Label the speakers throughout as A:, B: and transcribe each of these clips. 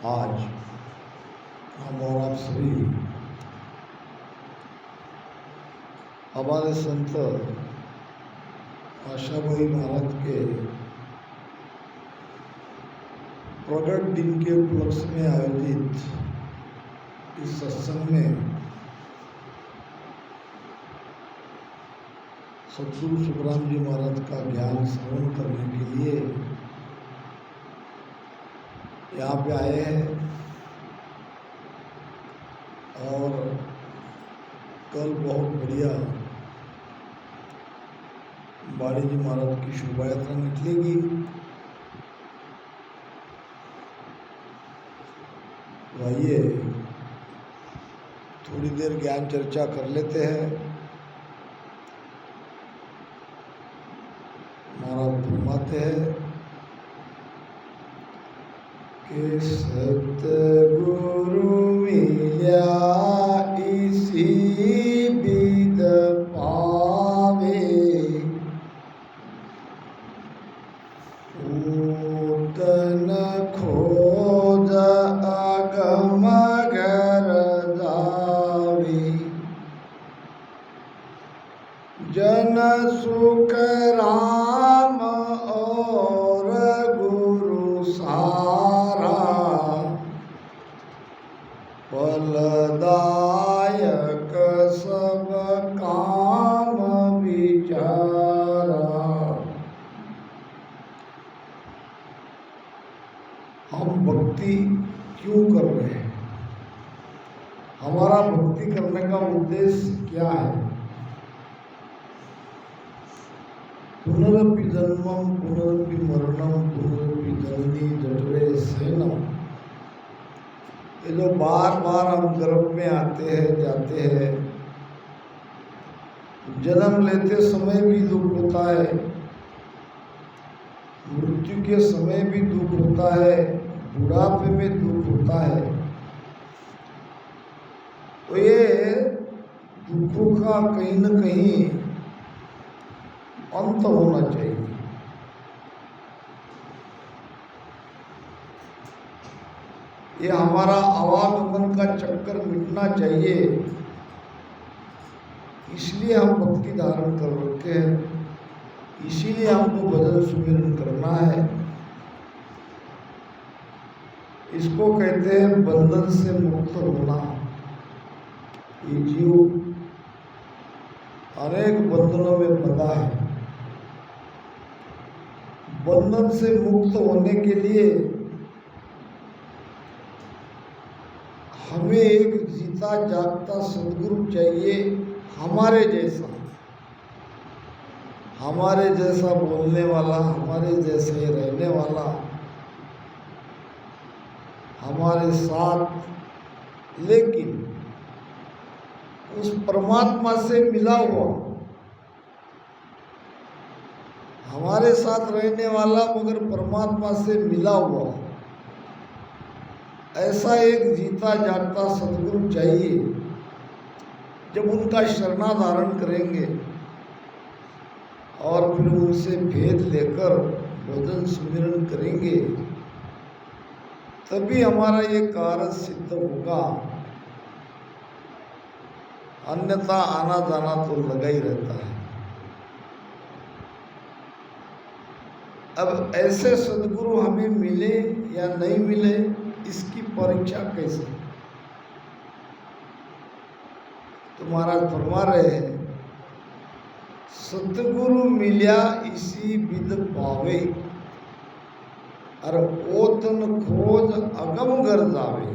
A: आज हम और आप सभी हमारे संत आशाभाई महाराज के प्रगट दिन के उपलक्ष्य में आयोजित इस सत्संग में सतगुरु सुखराम जी महाराज का ज्ञान श्रवण करने के लिए यहाँ पे आए हैं। और कल बहुत बढ़िया बाड़ी जी महाराज की शोभा यात्रा निकलेगी। तो आइए थोड़ी देर ज्ञान चर्चा कर लेते हैं। महाराज फरमाते हैं कि सतगुरु मिल्या इसी बिद पावे, पूतन खोज अगम घर जावे, जन सुख राम और गुरु सारा, फलदायक सब काम विचारा। हम भक्ति क्यों कर रहे हैं? हमारा भक्ति करने का उद्देश्य क्या है? पुनरपि जन्मम पुनरपि मरणम पुनरपि जननी जठरे शयनम। ये जो बार बार हम गर्भ में आते हैं जाते हैं, जन्म लेते समय भी दुख होता है, मृत्यु के समय भी दुख होता है, बुढ़ापे में दुख होता है। तो ये दुखों का कहीं न कहीं अंत होना चाहिए। ये हमारा आवागमन का चक्कर मिटना चाहिए। इसलिए हम भक्ति धारण कर रखे हैं, इसीलिए हमको भजन सुमिरन करना है। इसको कहते हैं बंधन से मुक्त होना। ये जीव अनेक बंधनों में बंधा है। बंधन से मुक्त होने के लिए हमें एक जीता जागता सदगुरु चाहिए, हमारे जैसा बोलने वाला, हमारे जैसे रहने वाला, हमारे साथ लेकिन उस परमात्मा से मिला हुआ, हमारे साथ रहने वाला मगर परमात्मा से मिला हुआ, ऐसा एक जीता जागता सदगुरु चाहिए। जब उनका शरणाधारण करेंगे और फिर उनसे भेद लेकर भजन सुमिरन करेंगे, तभी हमारा ये कार्य सिद्ध होगा। अन्यथा आना जाना तो लगा ही रहता है। अब ऐसे सदगुरु हमें मिले या नहीं मिले, इसकी परीक्षा कैसे? तो महाराज फरमा रहे हैं, सतगुरु मिल्या इसी विद पावे, और ओतन खोज अगम घर जावे।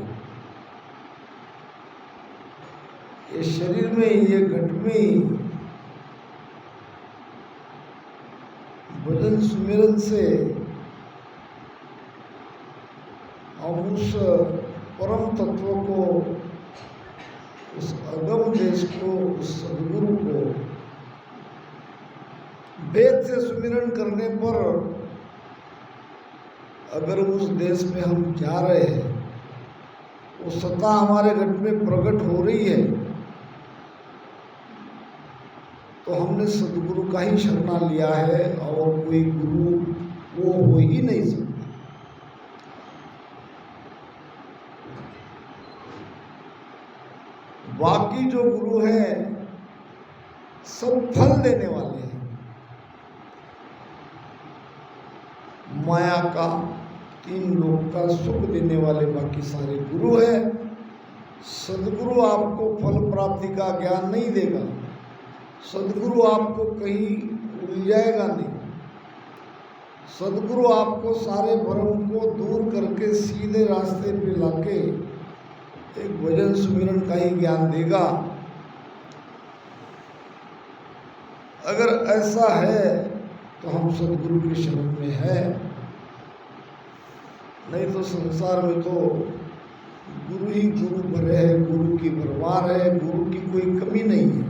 A: ये शरीर में, ये घट में भजन सुमिरन से हम उस परम तत्व को, उस अगम देश को, उस सदगुरु को वेद से सुमिरन करने पर अगर उस देश में हम जा रहे हैं, वो सत्ता हमारे घट में प्रकट हो रही है, तो हमने सदगुरु का ही शरणा लिया है और कोई गुरु वो हो ही नहीं सकता। बाकी जो गुरु हैं सब फल देने वाले हैं। माया का, तीन लोक का सुख देने वाले बाकी सारे गुरु हैं। सदगुरु आपको फल प्राप्ति का ज्ञान नहीं देगा, सदगुरु आपको कहीं उलझाएगा नहीं, सदगुरु आपको सारे भ्रम को दूर करके सीधे रास्ते पे लाके एक भजन सुमिरन का ही ज्ञान देगा। अगर ऐसा है तो हम सदगुरु के शरण में है, नहीं तो संसार में तो गुरु ही गुरु भरे है, गुरु की भरमार है, गुरु की कोई कमी नहीं है।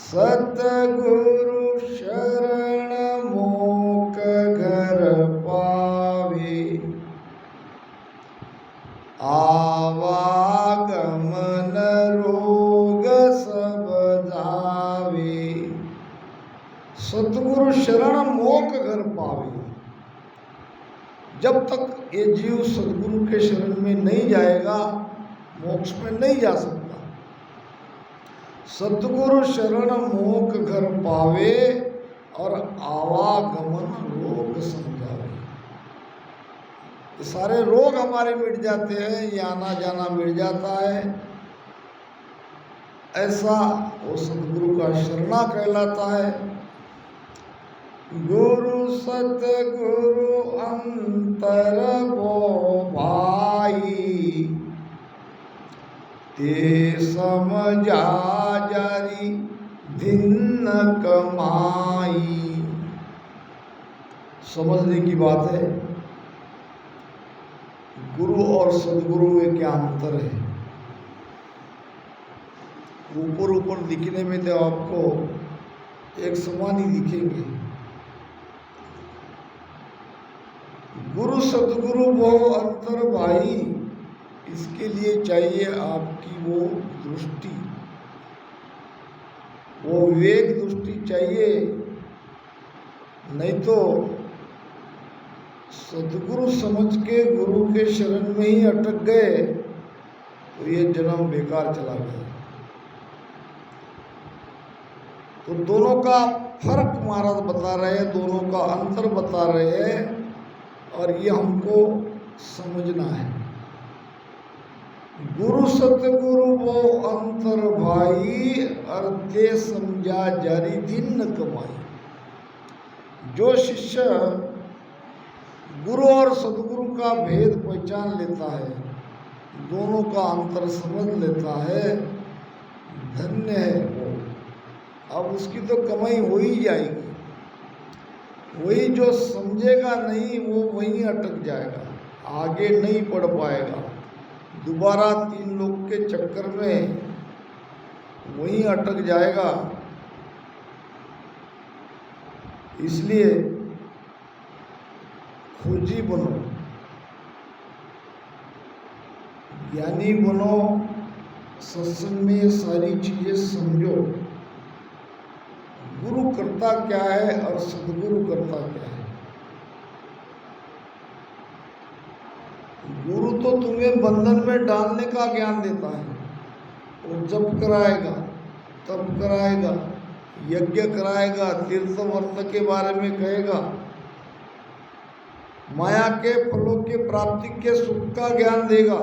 A: सतगुरु शरण मोक घर पावे, आवागमन रोग सब जावे। सतगुरु शरण मोक घर पावे। जब तक ये जीव सदगुरु के शरण में नहीं जाएगा, मोक्ष में नहीं जा सकता। सतगुरु शरण मोक घर पावे और आवागमन रोग समझावे। ये सारे रोग हमारे मिट जाते हैं, ये आना जाना मिट जाता है। ऐसा वो सतगुरु का शरणा कहलाता है। गुरु सतगुरु अंतर वो भाई, ते समझा जारी भिन्न कमाई। समझने की बात है, गुरु और सदगुरु में क्या अंतर है। ऊपर ऊपर दिखने में तो आपको एक समान ही दिखेंगे। गुरु सदगुरु वो अंतर भाई, इसके लिए चाहिए आपकी वो दृष्टि, वो विवेक दृष्टि चाहिए। नहीं तो सदगुरु समझ के गुरु के शरण में ही अटक गए तो ये जन्म बेकार चला गया। तो दोनों का फर्क महाराज बता रहे हैं, दोनों का अंतर बता रहे हैं, और ये हमको समझना है। गुरु सतगुरु वो अंतर भाई, अर्धे समझा जारी दिन न कमाई। जो शिष्य गुरु और सदगुरु का भेद पहचान लेता है, दोनों का अंतर समझ लेता है, धन्य है वो। अब उसकी तो कमाई हो ही जाएगी। वही जो समझेगा नहीं वो वहीं अटक जाएगा, आगे नहीं बढ़ पाएगा, दोबारा तीन लोग के चक्कर में वहीं अटक जाएगा। इसलिए खोजी बनो, ज्ञानी बनो, सत्संग में सारी चीजें समझो। गुरु करता क्या है और सदगुरु करता क्या है। गुरु तो तुम्हें बंधन में डालने का ज्ञान देता है, वो जप कराएगा, तप कराएगा, यज्ञ कराएगा, तीर्थ वर्त के बारे में कहेगा, माया के फलों के प्राप्ति के सुख का ज्ञान देगा,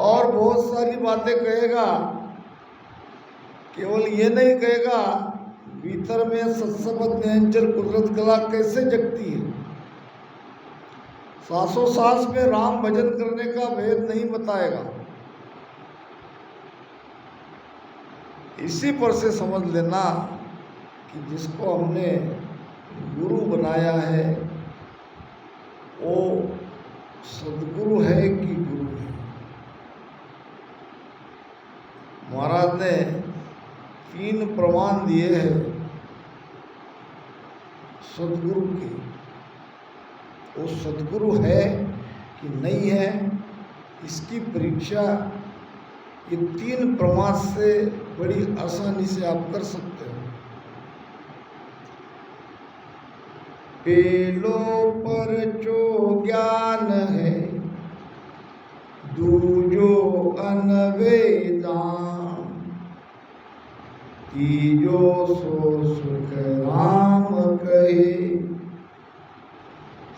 A: और बहुत सारी बातें कहेगा। केवल ये नहीं कहेगा भीतर में सत्संग निरंजन कुदरत कला कैसे जगती है, सांसों सांस में राम भजन करने का भेद नहीं बताएगा। इसी पर से समझ लेना कि जिसको हमने गुरु बनाया है वो सदगुरु है कि गुरु है। महाराज ने 3 प्रमाण दिए हैं सदगुरु के। वो सदगुरु है कि नहीं है, इसकी परीक्षा ये 3 प्रमाण से बड़ी आसानी से आप कर सकते हो। पेलो पर जो ज्ञान है दूजो अनवेदान, तीजो सो सुख राम कहे,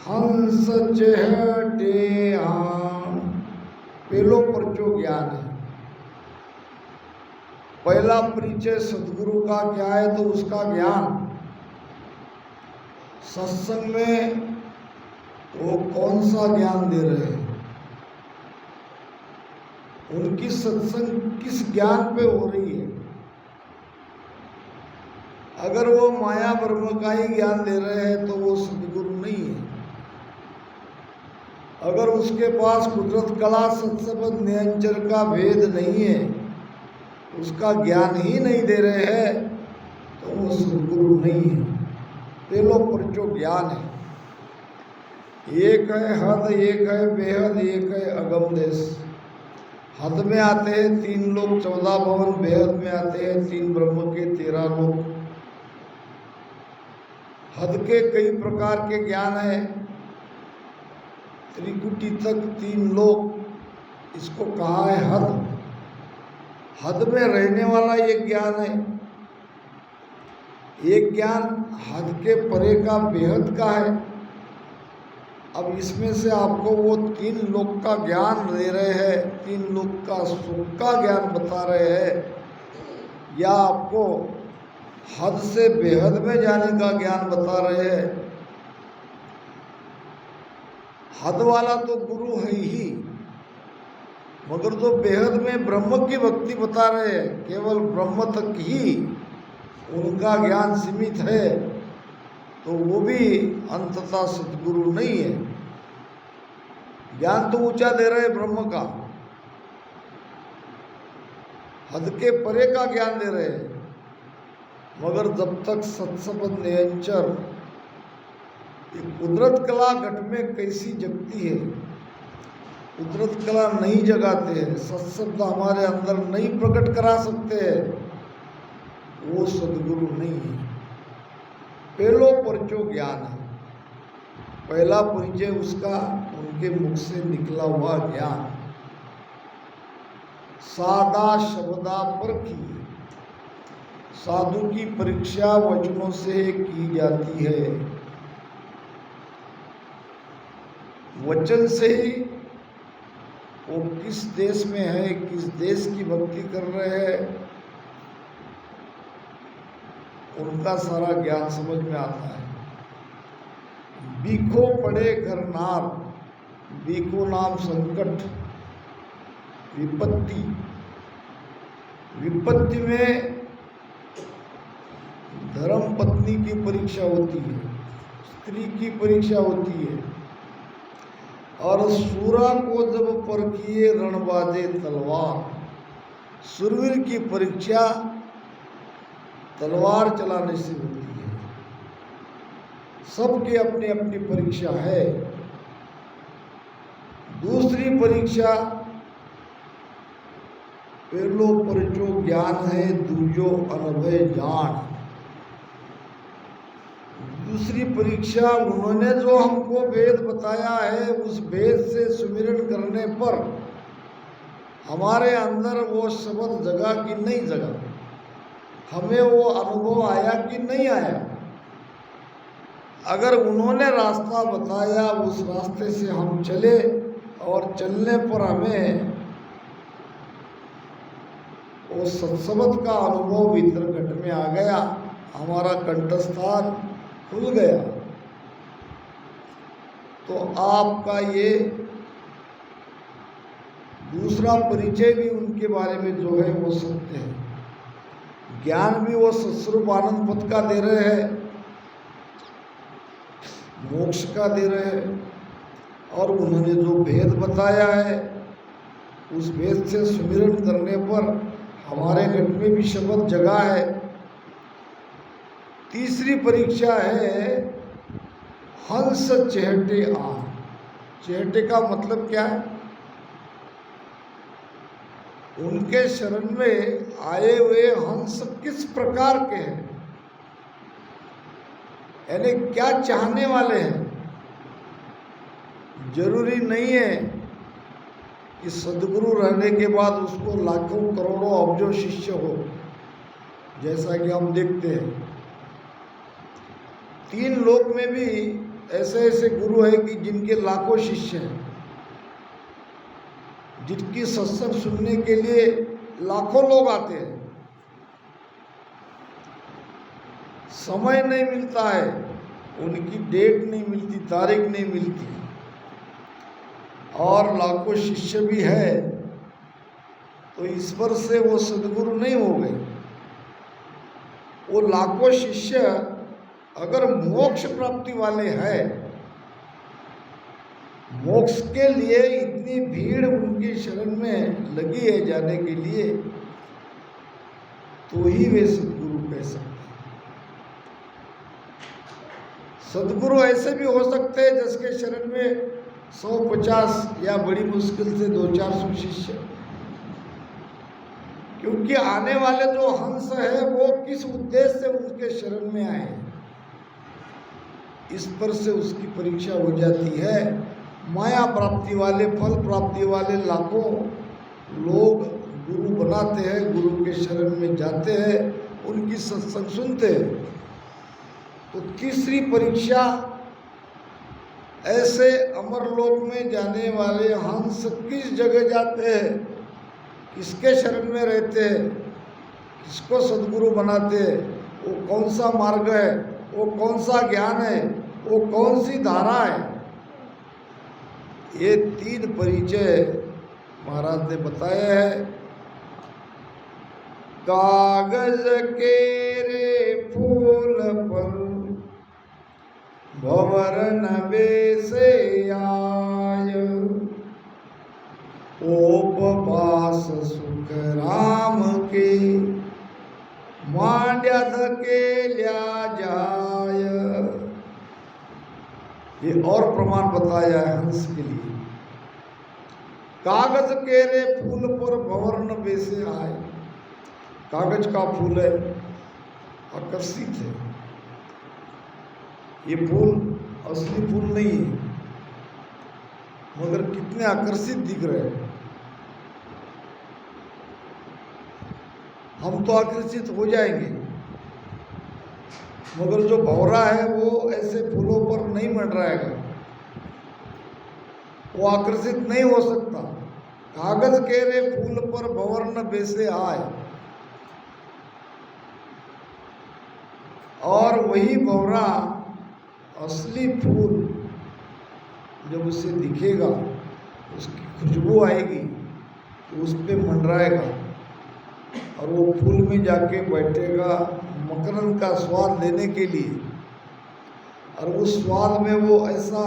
A: हंस चहटे आन। पहलो परचो ज्ञान है। पहला परिचय सदगुरु का क्या है, तो उसका ज्ञान सत्संग में वो कौन सा ज्ञान दे रहे हैं, उनकी सत्संग किस ज्ञान पे हो रही है। अगर वो माया ब्रह्म का ही ज्ञान दे रहे हैं तो वो सदगुरु नहीं है। अगर उसके पास कुदरत कला सत्संग नियंचर का भेद नहीं है, उसका ज्ञान ही नहीं दे रहे हैं, तो वो सदगुरु नहीं है। पहलो परचो ज्ञान है। एक है हद, एक है बेहद, एक है अगम देश। हद में आते हैं 3 लोग 14 भवन, बेहद में आते हैं 3 ब्रह्म के 13 लोग। हद के कई प्रकार के ज्ञान है। त्रिकुटी तक 3 लोग, इसको कहा है हद। हद में रहने वाला एक ज्ञान है। एक ज्ञान हद के परे का बेहद का है। अब इसमें से आपको वो 3 लोक का ज्ञान दे रहे हैं, 3 लोक का सुख का ज्ञान बता रहे हैं, या आपको हद से बेहद में जाने का ज्ञान बता रहे हैं। हद वाला तो गुरु है ही, मगर जो बेहद में ब्रह्म की भक्ति बता रहे हैं, केवल ब्रह्म तक ही उनका ज्ञान सीमित है, तो वो भी अंततः सद्गुरु नहीं है। ज्ञान तो ऊंचा दे रहे ब्रह्म का, हद के परे का ज्ञान दे रहे हैं, मगर जब तक सत्संग नियंचर कुदरत कला घट में कैसी जगती है, कुदरत कला नहीं जगाते हैं, सत्शब्द हमारे अंदर नहीं प्रकट करा सकते हैं, वो सदगुरु नहीं है। पहलो परचो ज्ञान है। पहला परिचय उसका उनके मुख से निकला हुआ ज्ञान। सादा शब्दा पर की, साधु की परीक्षा वचनों से की जाती है। वचन से ही वो किस देश में है, किस देश की भक्ति कर रहे हैं, उनका सारा ज्ञान समझ में आता है। बीखो पड़े घर नार, बीखो नाम संकट, विपत्ति। विपत्ति में धर्म पत्नी की परीक्षा होती है, स्त्री की परीक्षा होती है, और सूरा को जब परखिए रणबाजे तलवार। सुरवीर की परीक्षा तलवार चलाने से होती है। सबकी अपनी अपनी परीक्षा है। दूसरी परीक्षा पहलो परचो ज्ञान है, दूजो अनुभव जान। दूसरी परीक्षा उन्होंने जो हमको वेद बताया है, उस वेद से सुमिरन करने पर हमारे अंदर वो शब्द जगा कि नहीं जगा, हमें वो अनुभव आया कि नहीं आया। अगर उन्होंने रास्ता बताया, उस रास्ते से हम चले और चलने पर हमें वो सत्संग का अनुभव भीतर घट में आ गया, हमारा कंठस्थान खुल गया, तो आपका ये दूसरा परिचय भी उनके बारे में जो है वो सत्य है। ज्ञान भी वो सत्स्वरूप आनंद पद का दे रहे हैं, मोक्ष का दे रहे हैं, और उन्होंने जो भेद बताया है, उस भेद से सुमिरन करने पर हमारे घट में भी शब्द जगा है। तीसरी परीक्षा है हंस चहटे आन। चहटे का मतलब क्या है? उनके शरण में आए हुए हंस किस प्रकार के हैं, यानी क्या चाहने वाले हैं। जरूरी नहीं है कि सदगुरु रहने के बाद उसको लाखों करोड़ों अब्जों शिष्य हो, जैसा कि हम देखते हैं। 3 लोक में भी ऐसे ऐसे गुरु हैं कि जिनके लाखों शिष्य हैं, जिनकी सत्संग सुनने के लिए लाखों लोग आते हैं। समय नहीं मिलता है, उनकी डेट नहीं मिलती, तारीख नहीं मिलती, और लाखों शिष्य भी है, तो ईश्वर से वो सदगुरु नहीं हो गए। वो लाखों शिष्य अगर मोक्ष प्राप्ति वाले हैं, मोक्ष के लिए इतनी भीड़ उनकी शरण में लगी है जाने के लिए, तो ही वे सदगुरु कह सकते हैं। सदगुरु ऐसे भी हो सकते हैं जिसके शरण में 150 या बड़ी मुश्किल से 200-400 शिष्य, क्योंकि आने वाले जो हंस है वो किस उद्देश्य से उनके शरण में आए, इस पर से उसकी परीक्षा हो जाती है। माया प्राप्ति वाले, फल प्राप्ति वाले लाखों लोग गुरु बनाते हैं, गुरु के शरण में जाते हैं, उनकी सत्संग सुनते हैं। तो तीसरी परीक्षा, ऐसे अमरलोक में जाने वाले हंस किस जगह जाते हैं, किसके शरण में रहते हैं, किसको सदगुरु बनाते हैं, वो कौन सा मार्ग है, वो कौन सा ज्ञान है, वो कौन सी धारा है। ये 3 परिचय महाराज ने बताया है। कागज के रे फूल पर भंवर न बेसे आय, उपवास सुख राम के मांड्या धकेल्या जाय। ये और प्रमाण बताया है हंस के लिए। कागज के रे फूल पर भंवर न बेसे आए, कागज का फूल है, आकर्षित है। ये फूल असली फूल नहीं है, मगर कितने आकर्षित दिख रहे हैं। हम तो आकर्षित हो जाएंगे, मगर जो भंवरा है वो ऐसे फूलों पर नहीं मंडराएगा, वो आकर्षित नहीं हो सकता। कागज के रे फूल पर भंवर न बेसे आए, और वही भंवरा असली फूल जब उसे दिखेगा, उसकी खुशबू आएगी तो उस पर मंडराएगा, और वो फूल में जाके बैठेगा मकरंद का स्वाद लेने के लिए, और उस स्वाद में वो ऐसा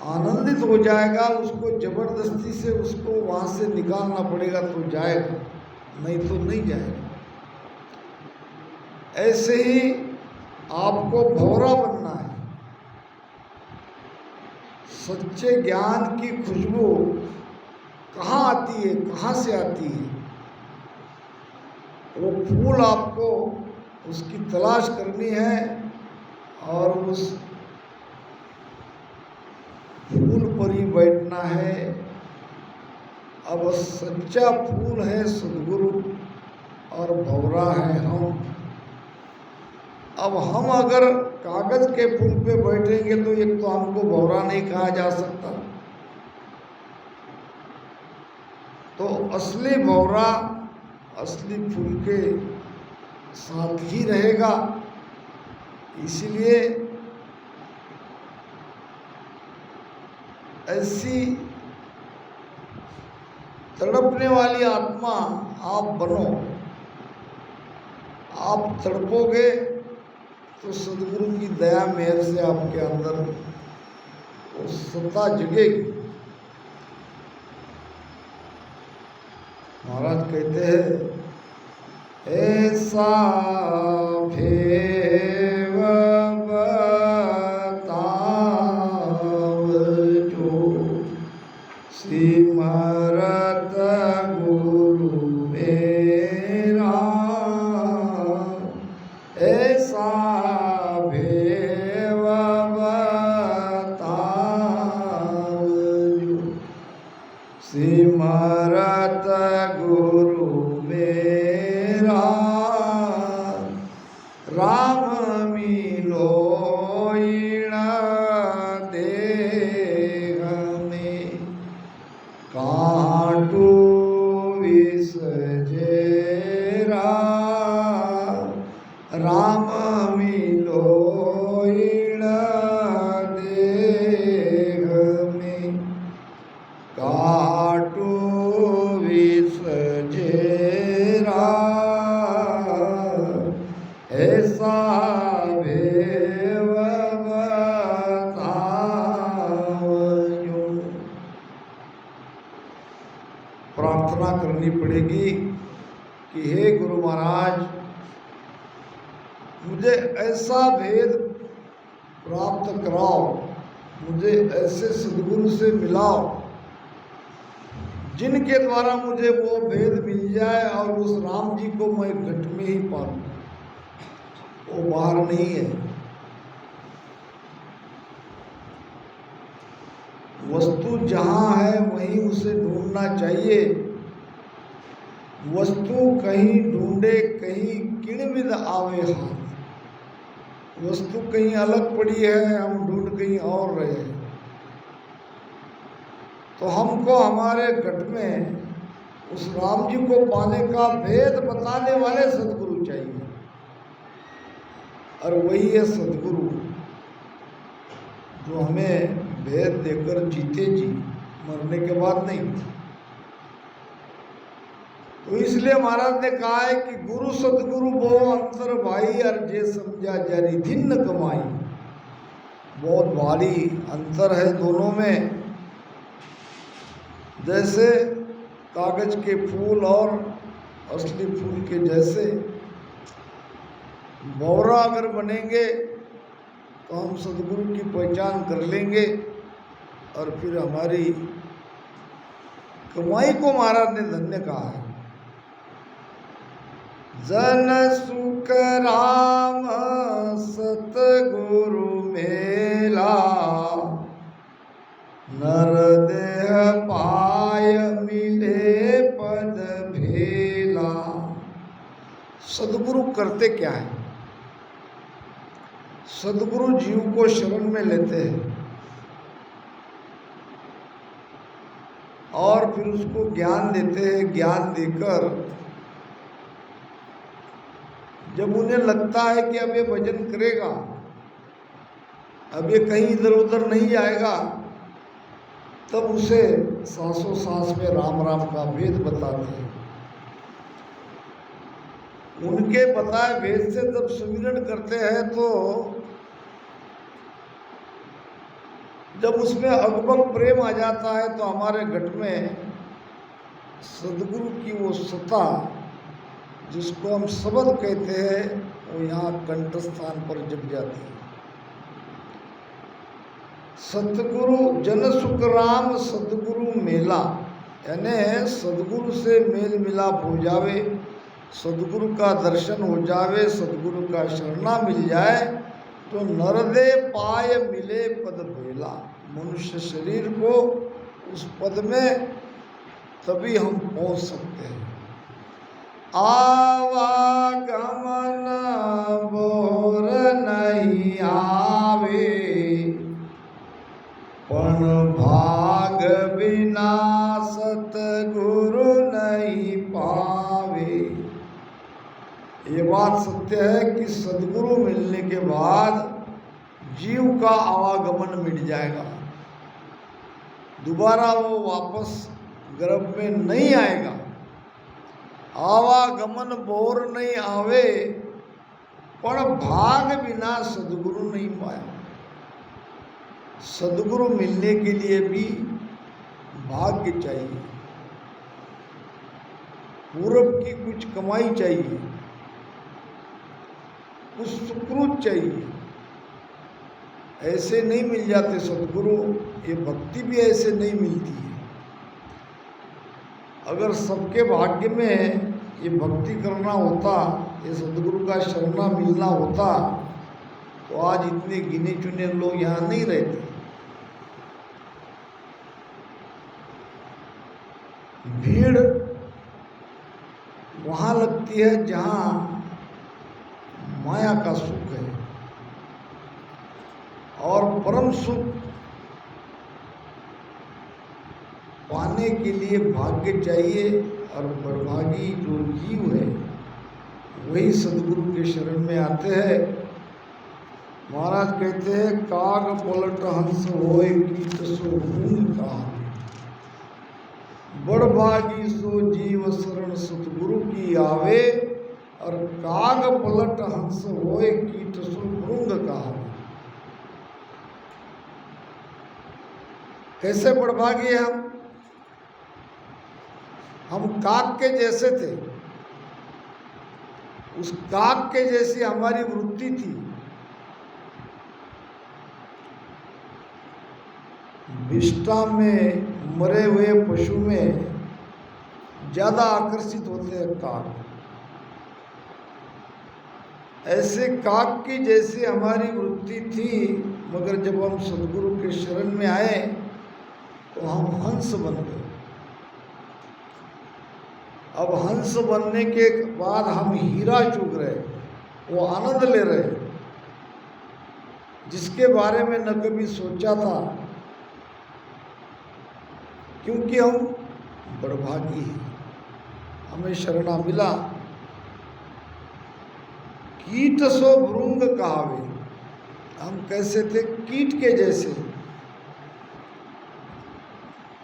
A: आनंदित हो जाएगा, उसको जबरदस्ती से उसको वहाँ से निकालना पड़ेगा तो जाएगा, नहीं तो नहीं जाएगा। ऐसे ही आपको भंवरा बनना है। सच्चे ज्ञान की खुशबू कहाँ आती है, कहाँ से आती है? वो फूल आपको उसकी तलाश करनी है, और उस फूल पर ही बैठना है। अब सच्चा फूल है सदगुरु, और भंवरा है हम। अब हम अगर कागज के फूल पे बैठेंगे तो एक तो हमको भंवरा नहीं कहा जा सकता, तो असली भंवरा असली फूल के साथ ही रहेगा। इसलिए ऐसी तड़पने वाली आत्मा आप बनो। आप तड़पोगे तो सदगुरु की दया मेहर से आपके अंदर वो सत्ता जगेगी। महाराज कहते हैं, ऐसा भेव बताव जो सिमरत गुरु मेरा, ऐसा भेव बताव सिमरत गुरु मेरा राम मिलो देह में कांटू विष जेरा राम मिलो देह में काटू विष जेरा ऐसा भेव बताओ। प्रार्थना करनी पड़ेगी कि हे गुरु महाराज, मुझे ऐसा भेद प्राप्त कराओ, मुझे ऐसे सद्गुरु से मिलाओ जिनके द्वारा मुझे वो भेद मिल जाए और उस राम जी को मैं घट में ही पाऊं, वो बाहर नहीं है। वस्तु जहां है वहीं उसे ढूंढना चाहिए। वस्तु कहीं ढूंढे कहीं किणविद आवे हाथ। वस्तु कहीं अलग पड़ी है, हम ढूंढ कहीं और रहे हैं। तो हमको हमारे घट में उस राम जी को पाने का भेद बताने वाले सद्गुरु चाहिए, और वही है सद्गुरु जो हमें भेद देकर जीते जी, मरने के बाद नहीं। तो इसलिए महाराज ने कहा है कि गुरु सद्गुरु वो अंतर भाई और जे समझा जारी धिन्न कमाई। बहुत भारी अंतर है दोनों में। जैसे कागज के फूल और असली फूल के जैसे भौरा अगर बनेंगे तो हम सद्गुरु की पहचान कर लेंगे, और फिर हमारी कमाई को महाराज ने धन्य कहा है। जन सुख राम सतगुरु मेला, नर देह पाय मिले पद भेला। सद्गुरु करते क्या है? सद्गुरु जीव को शरण में लेते हैं और फिर उसको ज्ञान देते हैं। ज्ञान देकर जब उन्हें लगता है कि अब ये भजन करेगा, अब ये कहीं इधर उधर नहीं जाएगा, तब उसे सांसों सांस में राम राम का भेद बताते हैं। उनके बताए भेद से जब सुमिरन करते हैं तो जब उसमें अगबग प्रेम आ जाता है तो हमारे घट में सद्गुरु की वो सत्ता, जिसको हम शब्द कहते हैं, वो यहाँ कंठ स्थान पर जग जाती है। सतगुरु जन सुख राम सदगुरु मेला, यानी सदगुरु से मेल मिलाप हो जावे, सदगुरु का दर्शन हो जावे, सदगुरु का शरणा मिल जाए तो नरदे पाय मिले पद भेला। मनुष्य शरीर को उस पद में तभी हम पहुंच सकते हैं। आवागमन बोर नहीं आवे, पण भाग बिना सतगुरु नहीं पावे। ये बात सत्य है कि सद्गुरु मिलने के बाद जीव का आवागमन मिट जाएगा, दोबारा वो वापस गर्भ में नहीं आएगा। आवागमन बोर नहीं आवे, पण भाग बिना सद्गुरु नहीं पाए। सद्गुरु मिलने के लिए भी भाग्य चाहिए, पूरब की कुछ कमाई चाहिए, कुछ सुकृत चाहिए। ऐसे नहीं मिल जाते सद्गुरु, ये भक्ति भी ऐसे नहीं मिलती है। अगर सबके भाग्य में ये भक्ति करना होता, ये सद्गुरु का शरणा मिलना होता, तो आज इतने गिने चुने लोग यहाँ नहीं रहते। भीड़ वहाँ लगती है जहाँ माया का सुख है, और परम सुख पाने के लिए भाग्य चाहिए, और बड़भागी जो जीव है वही सदगुरु के शरण में आते हैं। महाराज कहते हैं, काग पलट हंस होए कीट सो भूमि कहा, बड़भागी सो जीव शरण सतगुरु की आवे, और काग पलट हंस होए कीट सो भृंग कहा। कैसे बड़भागी है हम काग के जैसे थे, उस काग के जैसी हमारी वृत्ति थी। विष्ठा में मरे हुए पशु में ज्यादा आकर्षित होते हैं काग। ऐसे काग की जैसी हमारी वृत्ति थी, मगर जब हम सदगुरु के शरण में आए तो हम हंस बन गए। अब हंस बनने के बाद हम हीरा चुग रहे, वो आनंद ले रहे, जिसके बारे में न कभी सोचा था, क्योंकि हम बड़भागी हैं, हमें शरणा मिला। कीट सो भृंग कहावे, हम कैसे थे? कीट के जैसे।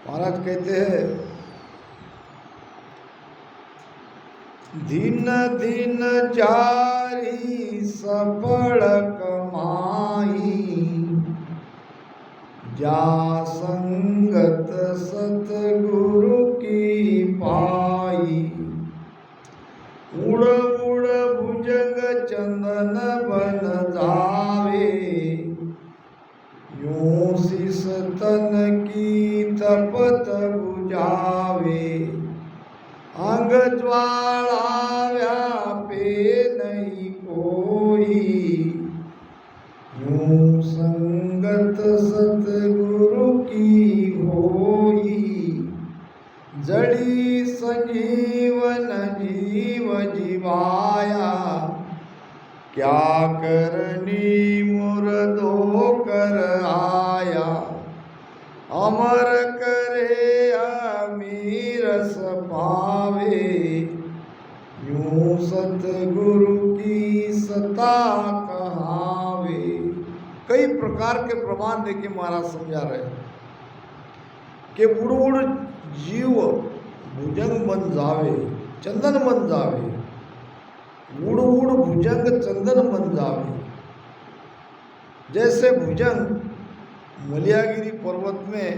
A: महाराज कहते हैं, दिन दिन जारी सफल कमाई, जा संगत सतगुरु की पाई। उड़ उड़ भुजंग चंदन बन जावे, यूं शीस तन की तपत बुझावे। अंग ज्वाला व्यापे नहीं कोई, यूं संगत सतगुरु की होई। जड़ी संजीवन जीव जीवाया, क्या करनी मुर्दो कर आया। अमर करे अमीर पावे, यूं सतगुरु की सता कहावे। कई प्रकार के प्रमाण देके महाराज समझा रहे हैं कि उड़ उड़ जीव भुजंग बन जावे, चंदन बन जावे। उड़ उड़ भुजंग चंदन बन जावे। जैसे भुजंग मलयागिरी पर्वत में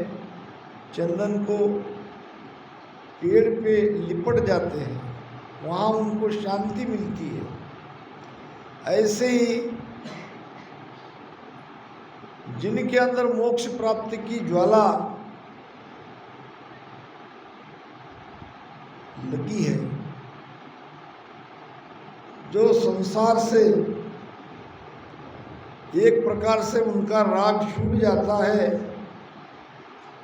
A: चंदन को पेड़ पे लिपट जाते हैं, वहाँ उनको शांति मिलती है। ऐसे ही जिनके अंदर मोक्ष प्राप्ति की ज्वाला लगी है, जो संसार से एक प्रकार से उनका राग छूट जाता है,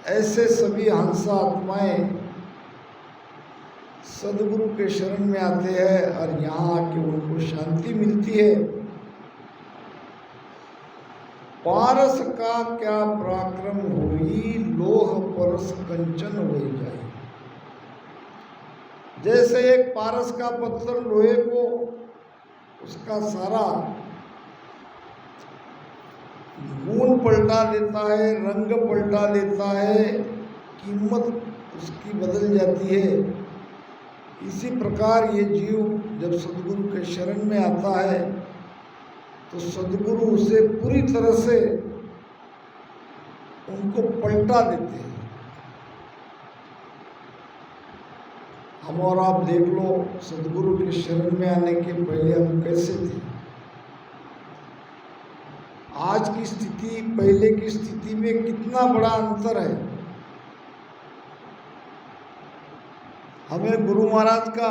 A: ऐसे सभी हंसा आत्माएं सदगुरु के शरण में आते हैं और यहाँ आके उनको शांति मिलती है। पारस का क्या पराक्रम होई, लोह परस कंचन हो जाए। जैसे एक पारस का पत्थर लोहे को उसका सारा गुण पलटा देता है, रंग पलटा देता है, कीमत उसकी बदल जाती है। इसी प्रकार ये जीव जब सदगुरु के शरण में आता है तो सदगुरु उसे पूरी तरह से उनको पलटा देते हैं। हम और आप देख लो, सदगुरु के शरण में आने के पहले हम कैसे थे। आज की स्थिति पहले की स्थिति में कितना बड़ा अंतर है। हमें गुरु महाराज का